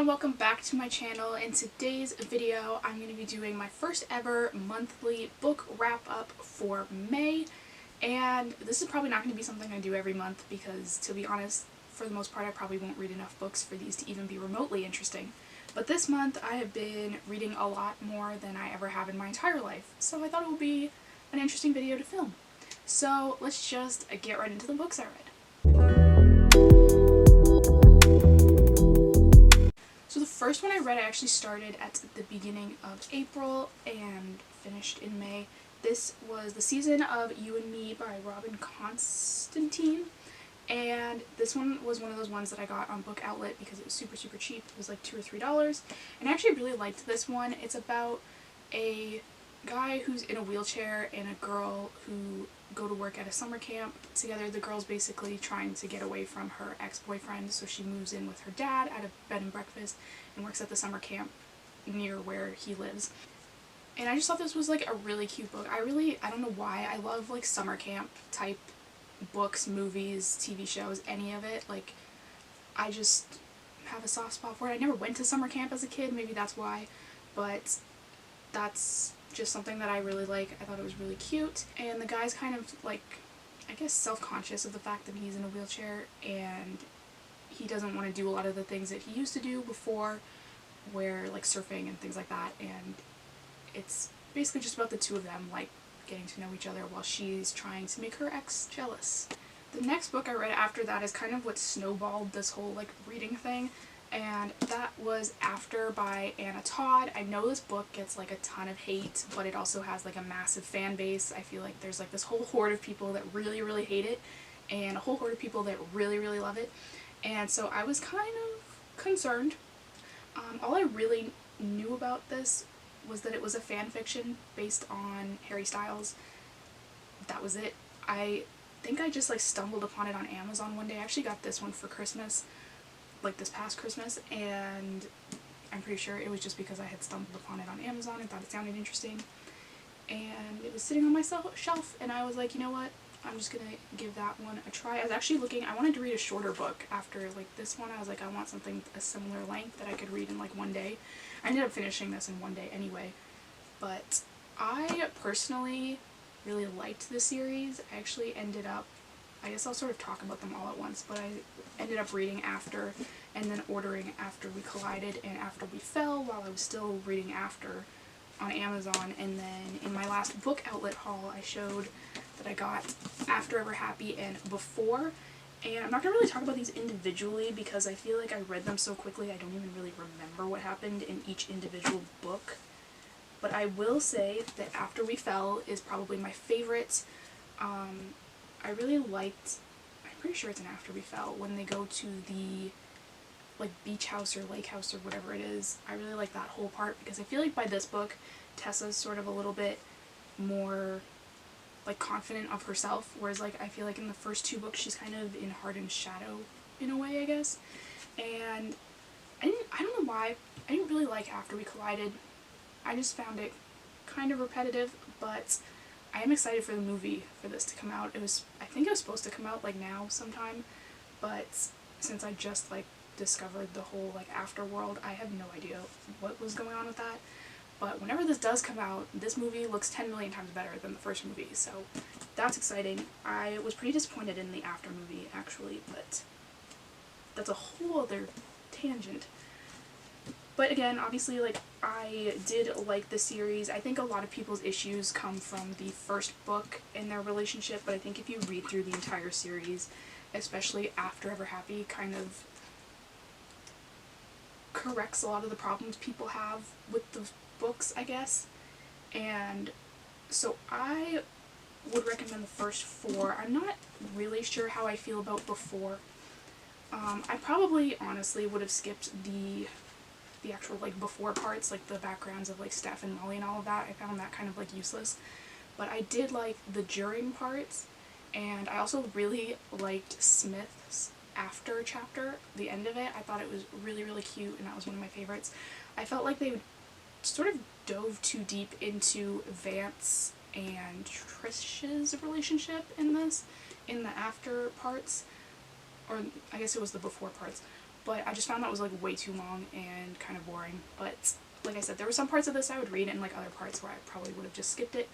and welcome back to my channel. In today's video, I'm going to be doing my first ever monthly book wrap-up for May, and this is probably not going to be something I do every month because, to be honest, for the most part I probably won't read enough books for these to even be remotely interesting. But this month I have been reading a lot more than I ever have in my entire life, so I thought it would be an interesting video to film. So let's just get right into the books I read. So the first one I read, I actually started at the beginning of April and finished in May. This was The Season of You and Me by Constantine. And this one was one of those ones that I got on Book Outlet because it was super cheap. It was like $2 or $3. And I actually really liked this one. It's about a guy who's in a wheelchair and a girl who go to work at a summer camp together. The girl's basically trying to get away from her ex-boyfriend, so she moves in with her dad at a bed and breakfast and works at the summer camp near where he lives. And I just thought this was like a really cute book. I don't know why, I love like summer camp type books, movies, TV shows, any of it. Like, I just have a soft spot for it. I never went to summer camp as a kid, maybe that's why, but that's just something that I really like. I thought it was really cute, and the guy's kind of like, I guess, self-conscious of the fact that he's in a wheelchair and he doesn't want to do a lot of the things that he used to do before, where like surfing and things like that, and it's basically just about the two of them like getting to know each other while she's trying to make her ex jealous. The next book I read after that is kind of what snowballed this whole like reading thing, and that was After by Todd. I know this book gets like a ton of hate, but it also has like a massive fan base. I feel like there's like this whole horde of people that really hate it and a whole horde of people that really love it, and so I was kind of concerned. All I really knew about this was that it was a fan fiction based on Harry Styles. That was it. I think I just like stumbled upon it on Amazon one day. I actually got this one for Christmas, like this past Christmas, and I'm pretty sure it was just because I had stumbled upon it on Amazon and thought it sounded interesting, and it was sitting on my shelf, and I was like, you know what, I'm just gonna give that one a try. I was actually looking, I wanted to read a shorter book after like this one. I was like, I want something a similar length that I could read in like one day. I ended up finishing this in one day anyway, but I personally really liked the series. I actually ended up, I guess I'll sort of talk about them all at once, but I ended up reading After and then ordering After We Collided and After We Fell while I was still reading After on Amazon, and then in my last Book Outlet haul I showed that I got After Ever Happy and Before, and I'm not going to really talk about these individually because I feel like I read them so quickly I don't even really remember what happened in each individual book. But I will say that After We Fell is probably my favorite. I really liked, I'm pretty sure it's an After We Fell, when they go to the like beach house or lake house or whatever it is. I really like that whole part because I feel like by this book Tessa's sort of a little bit more like confident of herself, whereas like I feel like in the first two books she's kind of in Harden's shadow in a way, I guess. And I don't know why, I didn't really like After We Collided. I just found it kind of repetitive, but I am excited for the movie for this to come out. I think it was supposed to come out like now sometime, but since I just like discovered the whole like afterworld, I have no idea what was going on with that. But whenever this does come out, this movie looks 10 million times better than the first movie, so that's exciting. I was pretty disappointed in the After movie actually, but that's a whole other tangent. But again, obviously, like, I did like the series. I think a lot of people's issues come from the first book in their relationship, but I think if you read through the entire series, especially After Ever Happy, kind of corrects a lot of the problems people have with the books, I guess. And so I would recommend the first four. I'm not really sure how I feel about Before. I probably honestly would have skipped the actual like before parts, like the backgrounds of like Steph and Molly and all of that. I found that kind of like useless, but I did like the during parts, and I also really liked Smith's After chapter, the end of it. I thought it was really cute, and that was one of my favorites. I felt like they sort of dove too deep into Vance and Trish's relationship in this, in the After parts, or I guess it was the Before parts. but I just found that was like way too long and kind of boring. But like I said, there were some parts of this I would read and like other parts where I probably would have just skipped it.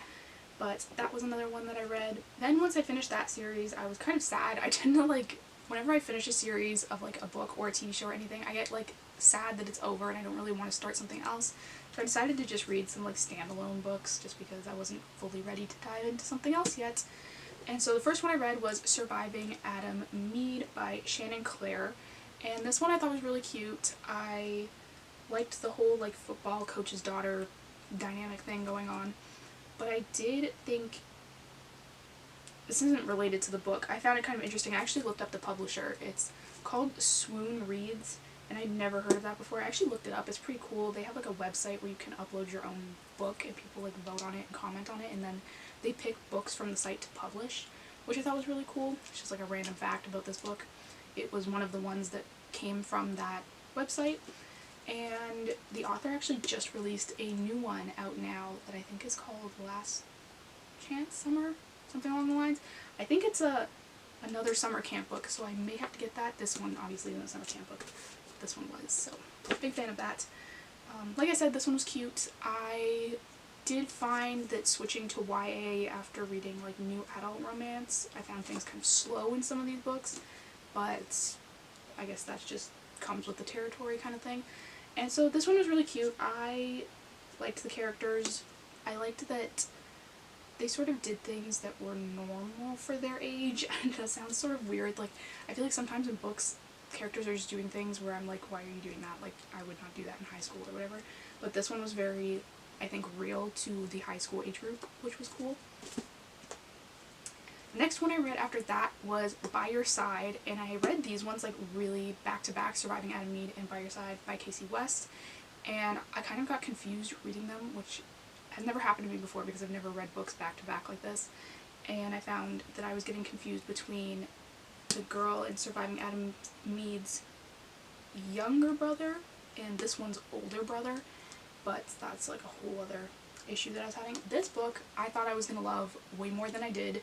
But that was another one that I read. Then once I finished that series, I was kind of sad. I tend to like, whenever I finish a series of like a book or a TV show or anything, I get like sad that it's over and I don't really want to start something else. So I decided to just read some like standalone books just because I wasn't fully ready to dive into something else yet. And so the first one I read was Surviving Adam Meade by Shannon Klare. And this one I thought was really cute. I liked the whole like football coach's daughter dynamic thing going on. But I did think, this isn't related to the book, I found it kind of interesting. I actually looked up the publisher. It's called Swoon Reads, and I'd never heard of that before. I actually looked it up. It's pretty cool. They have like a website where you can upload your own book and people like vote on it and comment on it, and then they pick books from the site to publish, which I thought was really cool. It's just like a random fact about this book. It was one of the ones that came from that website. And the author actually just released a new one out now that I think is called Last Chance Summer, something along the lines. I think it's another summer camp book, so I may have to get that. This one obviously isn't a summer camp book. This one was, so big fan of that. Like I said, this one was cute. I did find that switching to YA after reading like new adult romance, I found things kind of slow in some of these books, but I guess that's just comes with the territory kind of thing. And so this one was really cute. I liked the characters. I liked that they sort of did things that were normal for their age. And that sounds sort of weird. Like, I feel like sometimes in books, characters are just doing things where I'm like, why are you doing that? Like, I would not do that in high school or whatever. But this one was very, I think, real to the high school age group, which was cool. The next one I read after that was By Your Side, and I read these ones like really back-to-back, Surviving Adam Meade and By Your Side by Kasie West, and I kind of got confused reading them, which has never happened to me before because I've never read books back-to-back like this, and I found that I was getting confused between the girl in Surviving Adam Meade's younger brother and this one's older brother, but that's like a whole other issue that I was having. This book I thought I was going to love way more than I did.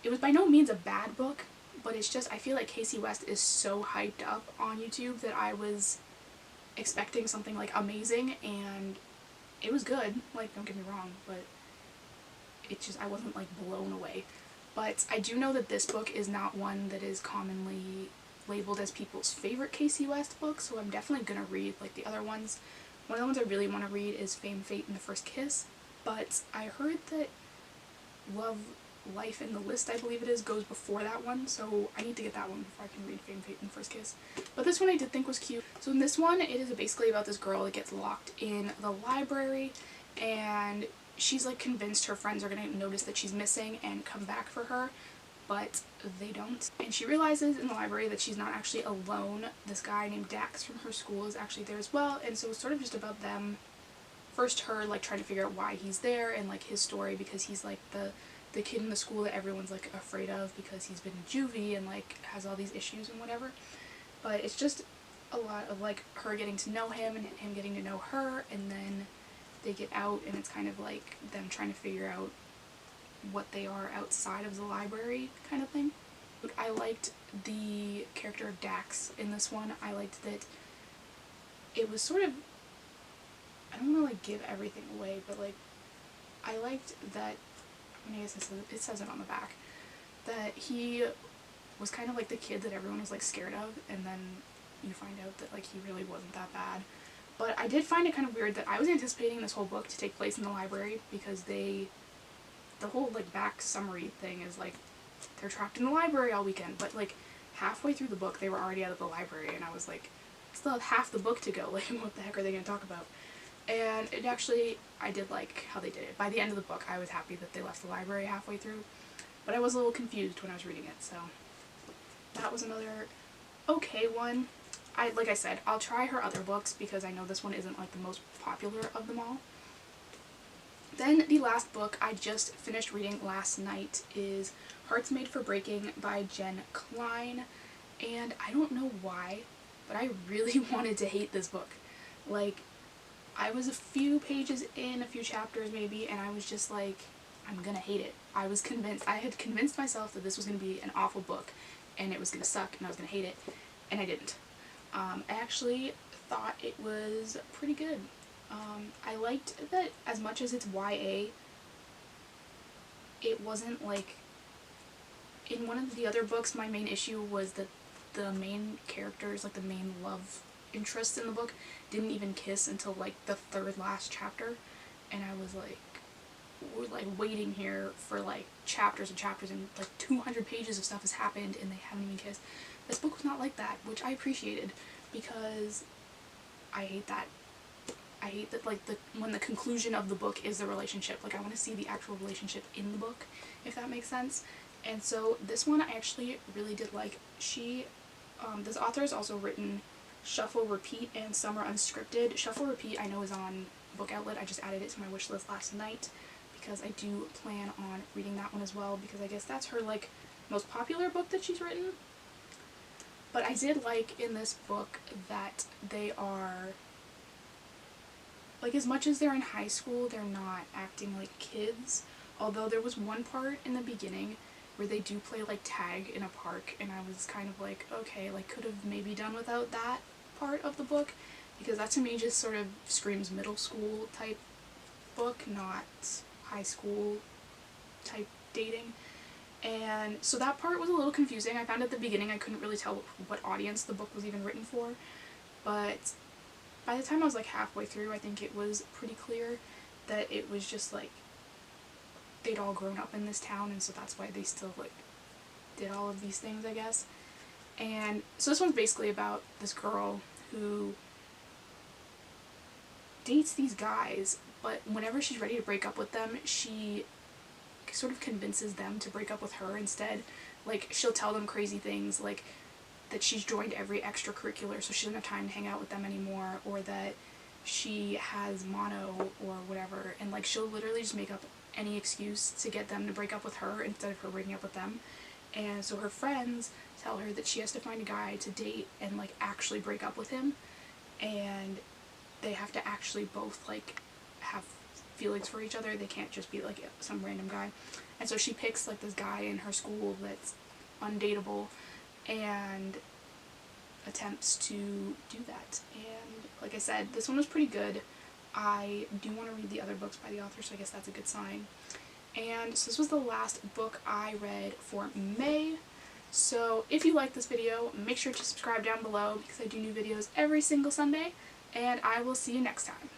It was by no means a bad book, but it's just, I feel like Kasie West is so hyped up on YouTube that I was expecting something like amazing, and it was good, like, don't get me wrong, but it just, I wasn't like blown away. But I do know that this book is not one that is commonly labeled as people's favorite Kasie West book, so I'm definitely gonna read like the other ones. One of the ones I really want to read is Fame, Fate, and the First Kiss, but I heard that Love, Life, and the List, I believe it is, goes before that one, so I need to get that one before I can read Fame, Fate, and the First Kiss. But this one I did think was cute. So in this one, it is basically about this girl that gets locked in the library, and she's like convinced her friends are going to notice that she's missing and come back for her, but they don't. And she realizes in the library that she's not actually alone. This guy named Dax from her school is actually there as well, and so it's sort of just about them, first her like trying to figure out why he's there and like his story, because he's like the kid in the school that everyone's like afraid of because he's been in juvie and like has all these issues and whatever. But it's just a lot of like her getting to know him and him getting to know her, and then they get out and it's kind of like them trying to figure out what they are outside of the library kind of thing. I liked the character of Dax in this one. I liked that it was sort of, I don't want to like give everything away, but like I liked that, I mean, I guess it says it on the back, that he was kind of like the kid that everyone was like scared of, and then you find out that like he really wasn't that bad. But I did find it kind of weird that I was anticipating this whole book to take place in the library, because the whole like back summary thing is like they're trapped in the library all weekend, but like halfway through the book they were already out of the library, and I was like, still have half the book to go, like what the heck are they going to talk about? And it actually, I did like how they did it. By the end of the book I was happy that they left the library halfway through, but I was a little confused when I was reading it, so that was another okay one. Like I said, I'll try her other books because I know this one isn't like the most popular of them all. Then the last book I just finished reading last night is Hearts Made for Breaking by Jen Klein, and I don't know why, but I really wanted to hate this book. Like, I was a few pages in, a few chapters maybe, and I was just like, I'm gonna hate it. I was convinced, I had convinced myself that this was gonna be an awful book and it was gonna suck and I was gonna hate it, and I didn't. I actually thought it was pretty good. I liked that as much as it's YA, it wasn't like, in one of the other books, my main issue was that the main characters, like the main love interests in the book, didn't even kiss until like the third last chapter, and I was like, we're like waiting here for like chapters and chapters, and like 200 pages of stuff has happened and they haven't even kissed. This book was not like that, which I appreciated, because I hate that. I hate that, like, when the conclusion of the book is the relationship. Like, I want to see the actual relationship in the book, if that makes sense. And so this one I actually really did like. This author has also written Shuffle, Repeat, and Summer Unscripted. Shuffle, Repeat I know is on Book Outlet. I just added it to my wish list last night because I do plan on reading that one as well, because I guess that's her, like, most popular book that she's written. But I did like in this book that they are, like, as much as they're in high school, they're not acting like kids. Although there was one part in the beginning where they do play, like, tag in a park, and I was kind of like, okay, like, could have maybe done without that part of the book, because that to me just sort of screams middle school type book, not high school type dating. And so that part was a little confusing. I found at the beginning I couldn't really tell what audience the book was even written for, but by the time I was like halfway through, I think it was pretty clear that it was just like they'd all grown up in this town, and so that's why they still like did all of these things, I guess. And so this one's basically about this girl who dates these guys, but whenever she's ready to break up with them, she sort of convinces them to break up with her instead. Like, she'll tell them crazy things, like that she's joined every extracurricular so she doesn't have time to hang out with them anymore, or that she has mono or whatever, and like she'll literally just make up any excuse to get them to break up with her instead of her breaking up with them. And so her friends tell her that she has to find a guy to date and like actually break up with him, and they have to actually both like have feelings for each other. They can't just be like some random guy. And so she picks like this guy in her school that's undateable and attempts to do that. And like I said, this one was pretty good. I do want to read the other books by the author, so I guess that's a good sign. And so this was the last book I read for May. So if you like this video, make sure to subscribe down below because I do new videos every single Sunday, and I will see you next time.